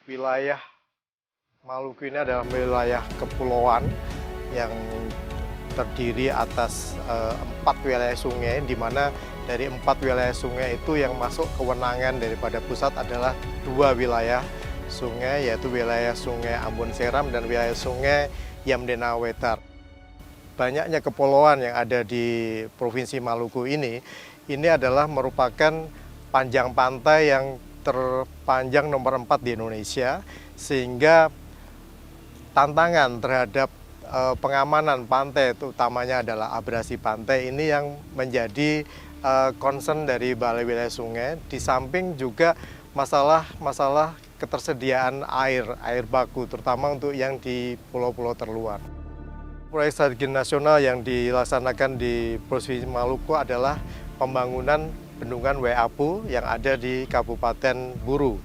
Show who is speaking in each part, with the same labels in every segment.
Speaker 1: Wilayah Maluku ini adalah wilayah kepulauan yang terdiri atas 4 wilayah sungai, di mana dari 4 wilayah sungai itu yang masuk kewenangan daripada pusat adalah 2 wilayah sungai, yaitu wilayah Sungai Ambon Seram dan wilayah Sungai Yamdena Wetar. Banyaknya kepulauan yang ada di Provinsi Maluku ini adalah merupakan panjang pantai yang terpanjang nomor 4 di Indonesia, sehingga tantangan terhadap pengamanan pantai, utamanya adalah abrasi pantai, ini yang menjadi concern dari Balai Wilayah Sungai, di samping juga masalah ketersediaan air baku, terutama untuk yang di pulau-pulau terluar. Proyek strategi nasional yang dilaksanakan di Provinsi Maluku adalah pembangunan bendungan Weapu yang ada di Kabupaten Buru.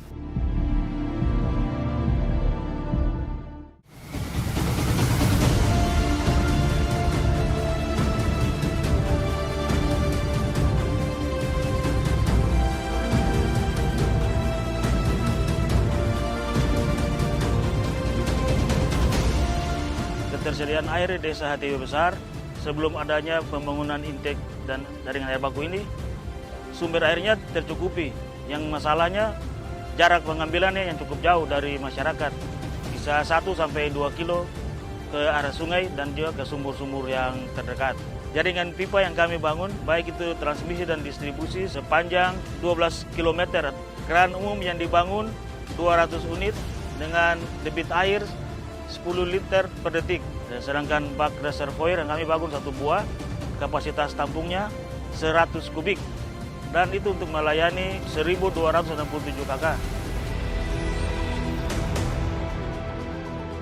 Speaker 2: Ketersediaan air di Desa Hatiwe Besar sebelum adanya pembangunan intake dan jaringan air baku ini, sumber airnya tercukupi. Yang masalahnya jarak pengambilannya yang cukup jauh dari masyarakat, bisa 1-2 kilo ke arah sungai dan juga ke sumur-sumur yang terdekat. Jaringan pipa yang kami bangun, baik itu transmisi dan distribusi sepanjang 12 km. Keran umum yang dibangun 200 unit dengan debit air 10 liter per detik. Dan sedangkan bak reservoir yang kami bangun 1 buah, kapasitas tampungnya 100 kubik. Dan itu untuk melayani 1.267 kakak.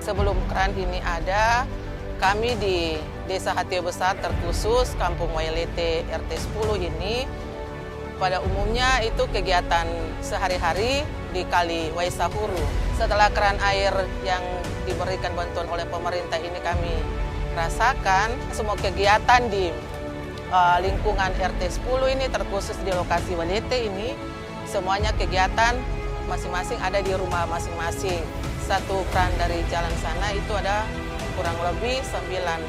Speaker 3: Sebelum keran ini ada, kami di Desa Hatiwe Besar, terkhusus Kampung Wailete RT 10 ini, pada umumnya itu kegiatan sehari-hari di Kali Waisahuru. Setelah keran air yang diberikan bantuan oleh pemerintah ini kami rasakan, semua kegiatan di lingkungan RT 10 ini, terkhusus di lokasi Wailete ini, semuanya kegiatan masing-masing ada di rumah masing-masing. Satu keran dari jalan sana itu ada kurang lebih 9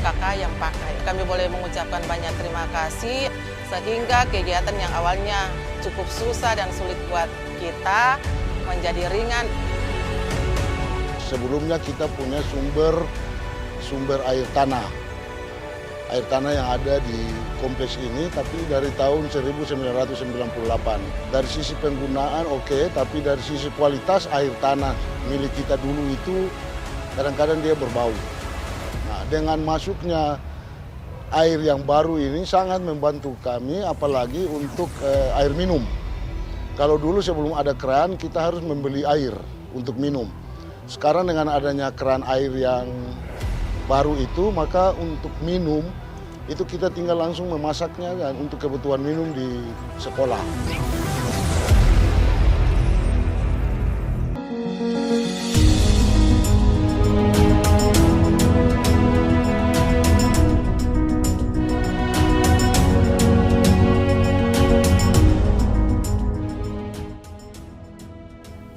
Speaker 3: kakak yang pakai. Kami boleh mengucapkan banyak terima kasih, sehingga kegiatan yang awalnya cukup susah dan sulit buat kita menjadi ringan.
Speaker 4: Sebelumnya kita punya sumber air tanah yang ada di kompleks ini, tapi dari tahun 1998. Dari sisi penggunaan oke, tapi dari sisi kualitas air tanah milik kita dulu itu kadang-kadang dia berbau. Nah, dengan masuknya air yang baru ini sangat membantu kami, apalagi untuk air minum. Kalau dulu sebelum ada keran kita harus membeli air untuk minum. Sekarang dengan adanya keran air yang baru itu, maka untuk minum itu kita tinggal langsung memasaknya dan untuk kebutuhan minum di sekolah.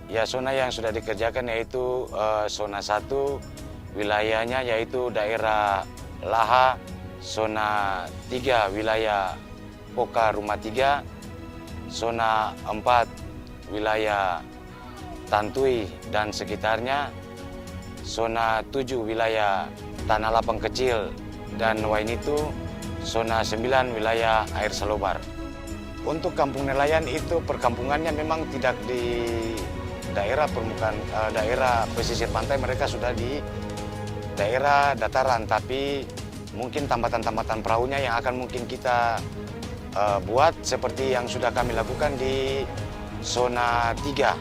Speaker 5: Ya, zona yang sudah dikerjakan yaitu zona 1, wilayahnya yaitu daerah Laha, zona 3 wilayah Poka Rumah 3, zona 4 wilayah Tantui dan sekitarnya, zona 7 wilayah Tanah Lapang Kecil dan Wainitu, zona 9 wilayah Air Salobar. Untuk kampung nelayan itu perkampungannya memang tidak di daerah permukaan, daerah pesisir pantai, mereka sudah di daerah dataran, tapi mungkin tambatan-tambatan perahunya yang akan mungkin kita buat seperti yang sudah kami lakukan di zona 3.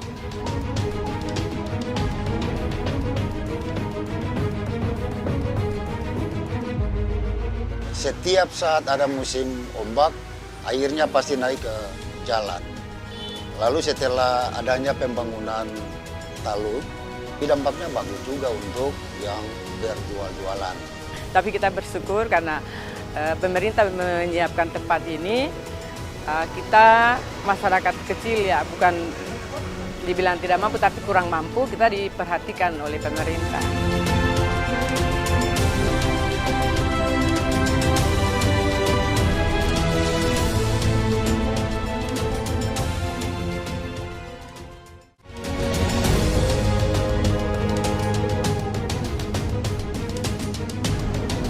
Speaker 6: Setiap saat ada musim ombak, airnya pasti naik ke jalan. Lalu setelah adanya pembangunan talud, dampaknya bagus juga untuk yang berjual-jualan.
Speaker 7: Tapi kita bersyukur karena pemerintah menyiapkan tempat ini. Kita masyarakat kecil ya, bukan dibilang tidak mampu tapi kurang mampu, kita diperhatikan oleh pemerintah.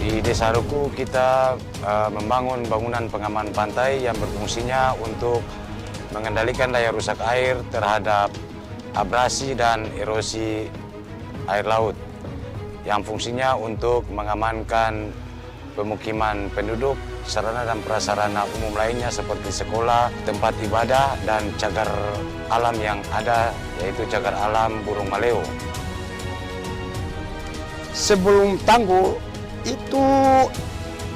Speaker 5: Di Desa Ruku kita membangun bangunan pengaman pantai yang berfungsinya untuk mengendalikan daya rusak air terhadap abrasi dan erosi air laut, yang fungsinya untuk mengamankan pemukiman penduduk, sarana dan prasarana umum lainnya seperti sekolah, tempat ibadah, dan cagar alam yang ada, yaitu cagar alam burung maleo.
Speaker 8: Sebelum tanggul itu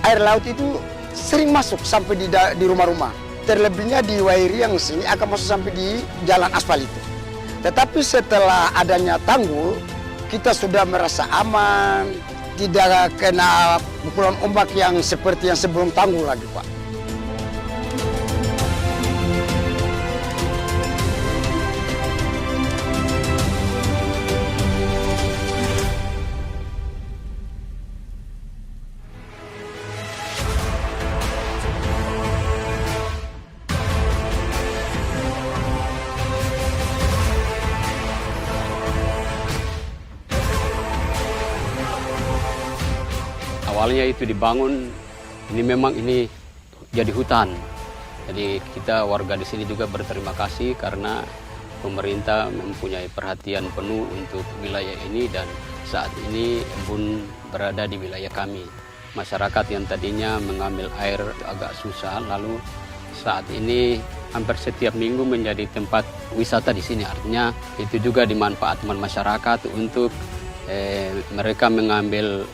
Speaker 8: air laut itu sering masuk sampai di rumah-rumah. Terlebihnya di Wairi yang sini akan masuk sampai di jalan aspal itu. Tetapi setelah adanya tanggul, kita sudah merasa aman, tidak kena pukulan ombak yang seperti yang sebelum tanggul lagi, Pak.
Speaker 9: Awalnya itu dibangun, ini jadi hutan. Jadi kita warga di sini juga berterima kasih karena pemerintah mempunyai perhatian penuh untuk wilayah ini dan saat ini embun berada di wilayah kami. Masyarakat yang tadinya mengambil air agak susah, lalu saat ini hampir setiap minggu menjadi tempat wisata di sini. Artinya itu juga dimanfaatkan masyarakat untuk mereka mengambil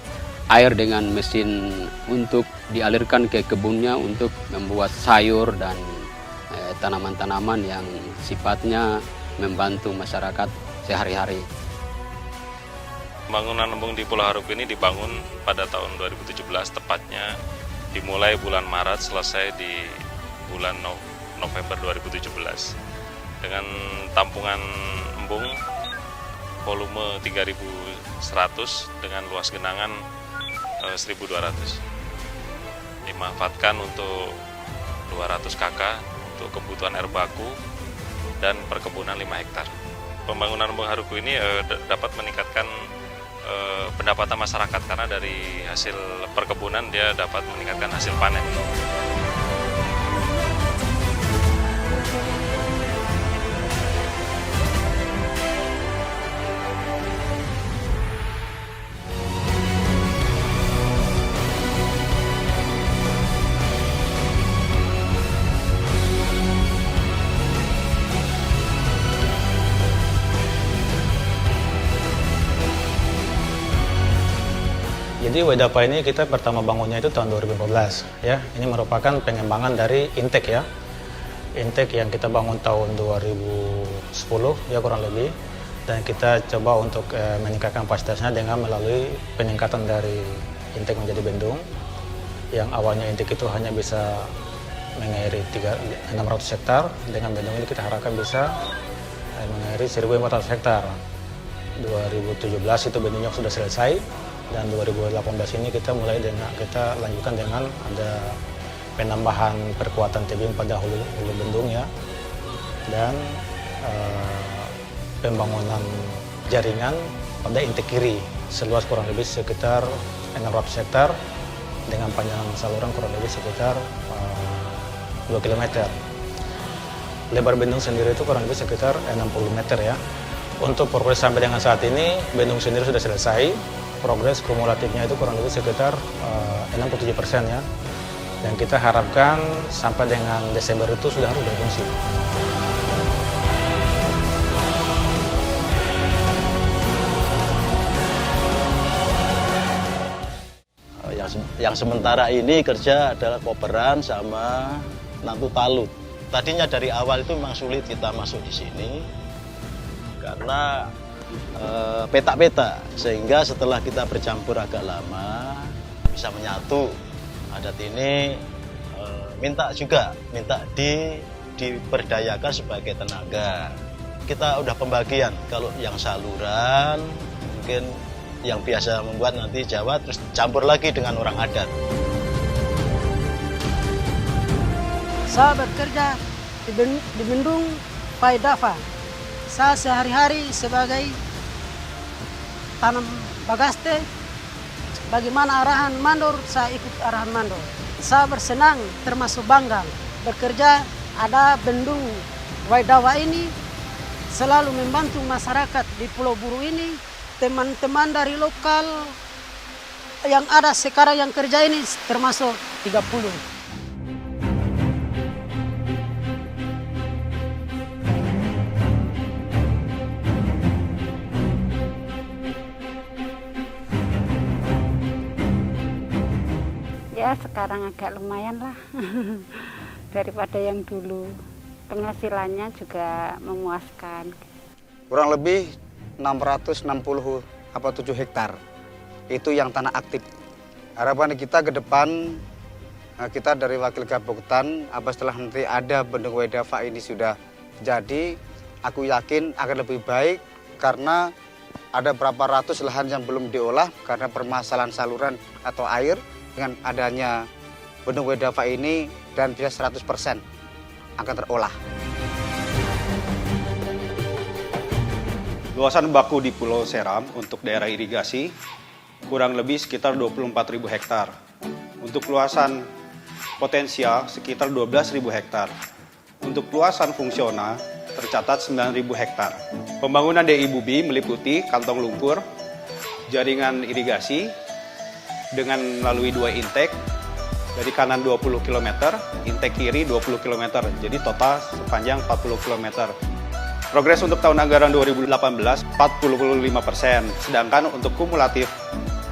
Speaker 9: air dengan mesin untuk dialirkan ke kebunnya untuk membuat sayur dan tanaman-tanaman yang sifatnya membantu masyarakat sehari-hari.
Speaker 10: Bangunan embung di Pulau Haruku ini dibangun pada tahun 2017, tepatnya dimulai bulan Maret, selesai di bulan November 2017. Dengan tampungan embung volume 3.100 dengan luas genangan 1.200. Dimanfaatkan untuk 200 kakak untuk kebutuhan air baku dan perkebunan 5 hektar. Pembangunan embung Haruku ini dapat meningkatkan pendapatan masyarakat karena dari hasil perkebunan dia dapat meningkatkan hasil panen.
Speaker 11: Jadi Wedapa ini kita pertama bangunnya itu tahun 2015 ya. Ini merupakan pengembangan dari Intek ya. Intek yang kita bangun tahun 2010 ya kurang lebih. Dan kita coba untuk meningkatkan kapasitasnya dengan melalui peningkatan dari Intek menjadi bendung. Yang awalnya Intek itu hanya bisa mengairi 600 hektar, dengan bendung ini kita harapkan bisa mengairi 1.400 hektar. 2017 itu bendungnya sudah selesai. Dan 2018 ini kita lanjutkan dengan ada penambahan perkuatan tebing pada hulu bendung ya, dan pembangunan jaringan pada Intek kiri seluas kurang lebih sekitar 600 hektar dengan panjang saluran kurang lebih sekitar 2 km. Lebar bendung sendiri itu kurang lebih sekitar 60 meter ya. Untuk progres sampai dengan saat ini bendung sendiri sudah selesai. Progres kumulatifnya itu kurang lebih sekitar 67% ya. Dan kita harapkan sampai dengan Desember itu sudah harus berfungsi.
Speaker 12: Yang sementara ini kerja adalah Koperan sama Nantu Talut. Tadinya dari awal itu memang sulit kita masuk di sini karena peta-peta, sehingga setelah kita bercampur agak lama bisa menyatu. Adat ini minta diberdayakan sebagai tenaga. kita udah pembagian. Kalau yang saluran, mungkin yang biasa membuat nanti Jawa, terus campur lagi dengan orang adat.
Speaker 13: Saya bekerja di Bendung Paidava. Saya sehari-hari sebagai tanam bagaste. Bagaimana arahan mandor, saya ikut arahan mandor. Saya bersenang termasuk bangga bekerja ada Bendung Paidava ini selalu membantu masyarakat di Pulau Buru ini. Teman-teman dari lokal yang ada sekarang yang kerja ini termasuk 30.
Speaker 14: Ya sekarang agak lumayan lah daripada yang dulu. Penghasilannya juga memuaskan.
Speaker 8: Kurang lebih 660 apa 7 hektar. Itu yang tanah aktif. Harapan kita ke depan, kita dari Wakil Gaboktan, setelah nanti ada Bendung Paidava ini sudah jadi, aku yakin akan lebih baik karena ada berapa ratus lahan yang belum diolah karena permasalahan saluran atau air. Dengan adanya Bendung Paidava ini dan bisa 100% akan terolah.
Speaker 15: Luasan baku di Pulau Seram untuk daerah irigasi kurang lebih sekitar 24.000 hektar. Untuk luasan potensial sekitar 12.000 hektar. Untuk luasan fungsional tercatat 9.000 hektar. Pembangunan DI Bubi meliputi kantong lumpur, jaringan irigasi dengan melalui 2 intek, dari kanan 20 km, intek kiri 20 km, jadi total sepanjang 40 km. Progres untuk tahun anggaran 2018 45%, sedangkan untuk kumulatif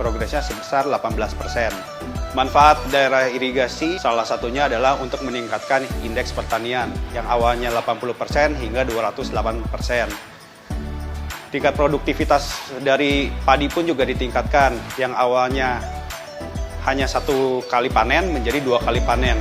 Speaker 15: progresnya sebesar 18%. Manfaat daerah irigasi salah satunya adalah untuk meningkatkan indeks pertanian yang awalnya 80% hingga 208%. Tingkat produktivitas dari padi pun juga ditingkatkan, yang awalnya hanya 1 kali panen menjadi 2 kali panen.